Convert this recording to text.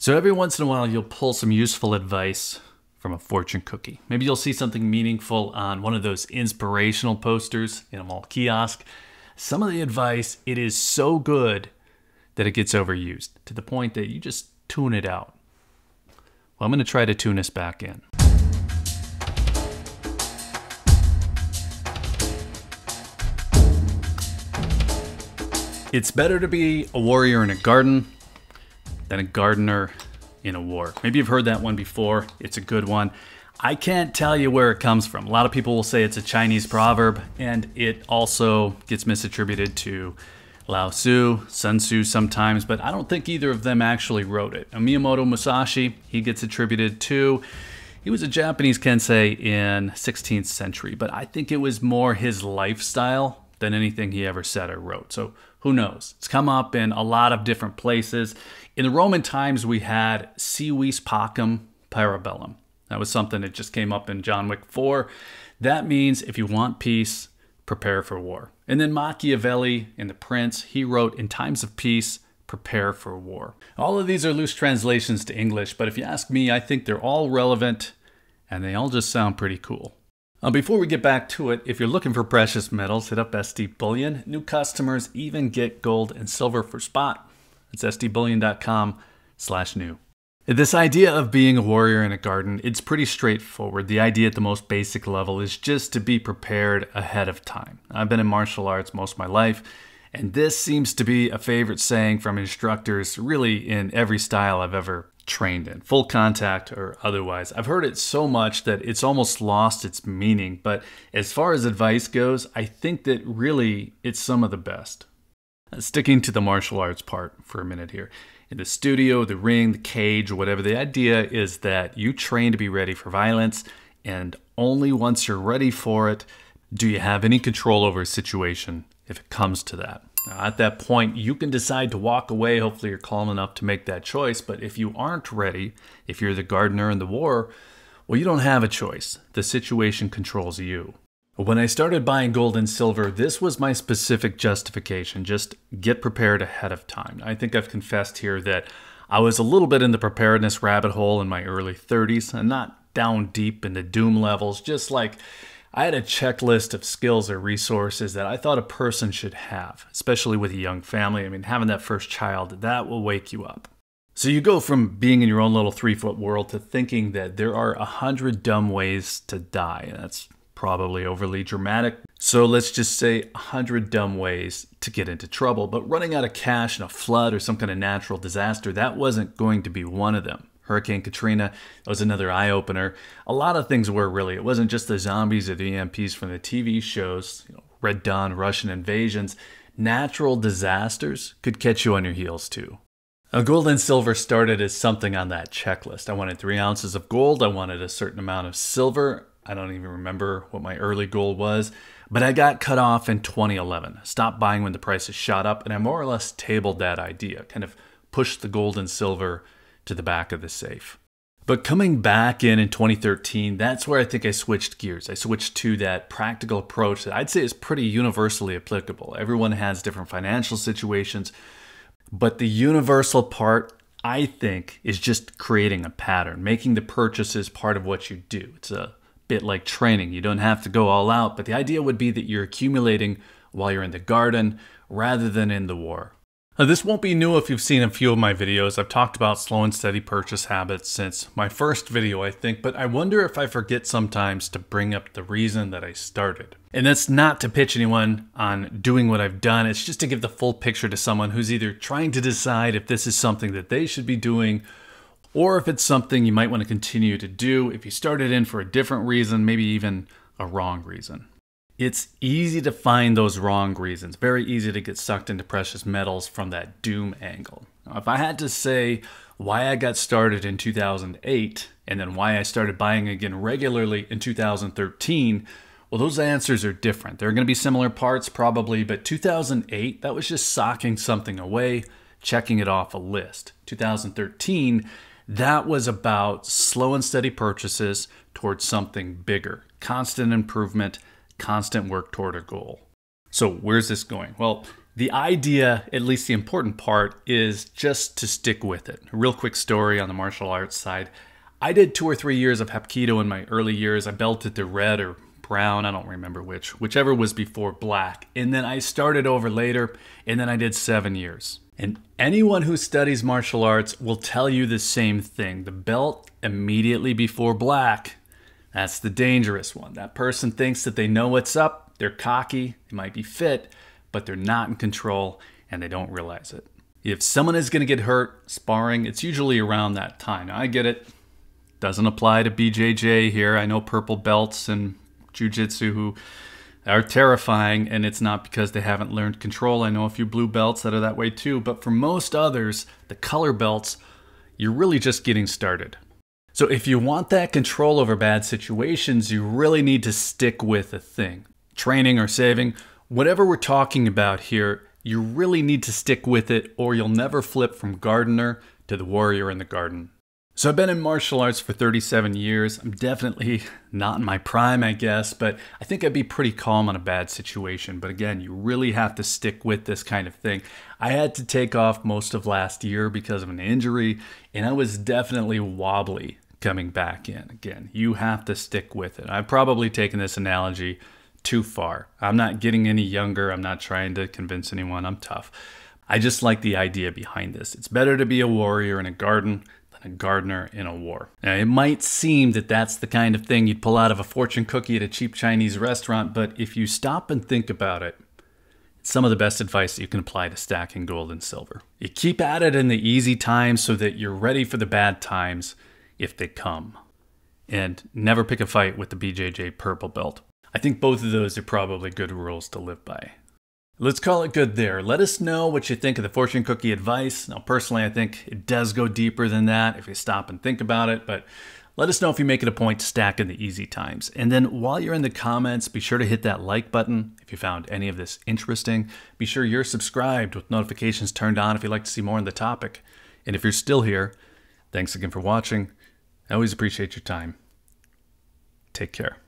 So every once in a while, you'll pull some useful advice from a fortune cookie. Maybe you'll see something meaningful on one of those inspirational posters in a mall kiosk. Some of the advice, it is so good that it gets overused to the point that you just tune it out. Well, I'm going to try to tune us back in. It's better to be a warrior in a garden than a gardener in a war. Maybe you've heard that one before. It's a good one. I can't tell you where it comes from. A lot of people will say it's a Chinese proverb, and it also gets misattributed to Lao Tzu, Sun Tzu sometimes, but I don't think either of them actually wrote it. Miyamoto Musashi, he gets attributed to. He was a Japanese kensei in 16th century, but I think it was more his lifestyle than anything he ever said or wrote. So who knows? It's come up in a lot of different places. In the Roman times, we had si vis pacem parabellum. That was something that just came up in John Wick 4. That means if you want peace, prepare for war. And then Machiavelli in The Prince, he wrote, in times of peace, prepare for war. All of these are loose translations to English, but if you ask me, I think they're all relevant and they all just sound pretty cool. Before we get back to it, if you're looking for precious metals, hit up SD Bullion. New customers even get gold and silver for spot. It's sdbullion.com/new. This idea of being a warrior in a garden, it's pretty straightforward. The idea at the most basic level is just to be prepared ahead of time. I've been in martial arts most of my life, and this seems to be a favorite saying from instructors really in every style I've ever trained in, full contact or otherwise. I've heard it so much that it's almost lost its meaning, but as far as advice goes, I think that really it's some of the best. Sticking to the martial arts part for a minute here. In the studio, the ring, the cage, or whatever, the idea is that you train to be ready for violence, and only once you're ready for it do you have any control over a situation if it comes to that. Now, at that point, you can decide to walk away. Hopefully you're calm enough to make that choice. But if you aren't ready, if you're the gardener in the war, well, you don't have a choice. The situation controls you. When I started buying gold and silver, this was my specific justification. Just get prepared ahead of time. I think I've confessed here that I was a little bit in the preparedness rabbit hole in my early 30s and not down deep in the doom levels, just like I had a checklist of skills or resources that I thought a person should have, especially with a young family. I mean, having that first child, that will wake you up. So you go from being in your own little 3-foot world to thinking that there are 100 dumb ways to die. That's probably overly dramatic. So let's just say 100 dumb ways to get into trouble. But running out of cash in a flood or some kind of natural disaster, that wasn't going to be one of them. Hurricane Katrina, that was another eye-opener. A lot of things were really. It wasn't just the zombies or the EMPs from the TV shows, Red Dawn, Russian invasions. Natural disasters could catch you on your heels too. Gold and silver started as something on that checklist. I wanted 3 ounces of gold. I wanted a certain amount of silver. I don't even remember what my early goal was, but I got cut off in 2011. Stopped buying when the prices shot up, and I more or less tabled that idea, kind of pushed the gold and silver to the back of the safe. But coming back in 2013, that's where I think I switched gears. I switched to that practical approach that I'd say is pretty universally applicable. Everyone has different financial situations, but the universal part, I think, is just creating a pattern, making the purchases part of what you do. It's a bit like training. You don't have to go all out, but the idea would be that you're accumulating while you're in the garden rather than in the war. This won't be new if you've seen a few of my videos. I've talked about slow and steady purchase habits since my first video, I think, but I wonder if I forget sometimes to bring up the reason that I started. And that's not to pitch anyone on doing what I've done. It's just to give the full picture to someone who's either trying to decide if this is something that they should be doing or if it's something you might want to continue to do if you started in for a different reason, maybe even a wrong reason. It's easy to find those wrong reasons. Very easy to get sucked into precious metals from that doom angle. Now, if I had to say why I got started in 2008 and then why I started buying again regularly in 2013, well, those answers are different. There are going to be similar parts probably, but 2008, that was just socking something away, checking it off a list. 2013, that was about slow and steady purchases towards something bigger, constant improvement, constant work toward a goal. So where's this going? Well, The idea, at least the important part, is just to stick with it. A real quick story on the martial arts side. I did 2 or 3 years of Hapkido in my early years. I belted to red or brown, I don't remember whichever was before black. And then I started over later, and then I did 7 years. And anyone who studies martial arts will tell you the same thing. The belt immediately before black, that's the dangerous one. That person thinks that they know what's up, they're cocky, they might be fit, but they're not in control and they don't realize it. If someone is going to get hurt sparring, it's usually around that time. Now, I get it. Doesn't apply to BJJ here. I know purple belts and jiu-jitsu who are terrifying, and it's not because they haven't learned control. I know a few blue belts that are that way too, but for most others, the color belts, you're really just getting started. So if you want that control over bad situations, you really need to stick with a thing. Training or saving, whatever we're talking about here, you really need to stick with it or you'll never flip from gardener to the warrior in the garden. So I've been in martial arts for 37 years. I'm definitely not in my prime, I guess, but I think I'd be pretty calm on a bad situation. But again, you really have to stick with this kind of thing. I had to take off most of last year because of an injury, and I was definitely wobbly coming back in. Again, you have to stick with it. I've probably taken this analogy too far. I'm not getting any younger. I'm not trying to convince anyone I'm tough. I just like the idea behind this. It's better to be a warrior in a garden than a gardener in a war. Now, it might seem that that's the kind of thing you'd pull out of a fortune cookie at a cheap Chinese restaurant, but if you stop and think about it, it's some of the best advice that you can apply to stacking gold and silver. You keep at it in the easy times so that you're ready for the bad times if they come. And never pick a fight with the BJJ purple belt. I think both of those are probably good rules to live by. Let's call it good there. Let us know what you think of the fortune cookie advice. Now, personally, I think it does go deeper than that if you stop and think about it, but let us know if you make it a point to stack in the easy times. And then while you're in the comments, be sure to hit that like button if you found any of this interesting. Be sure you're subscribed with notifications turned on if you'd like to see more on the topic. And if you're still here, thanks again for watching. I always appreciate your time. Take care.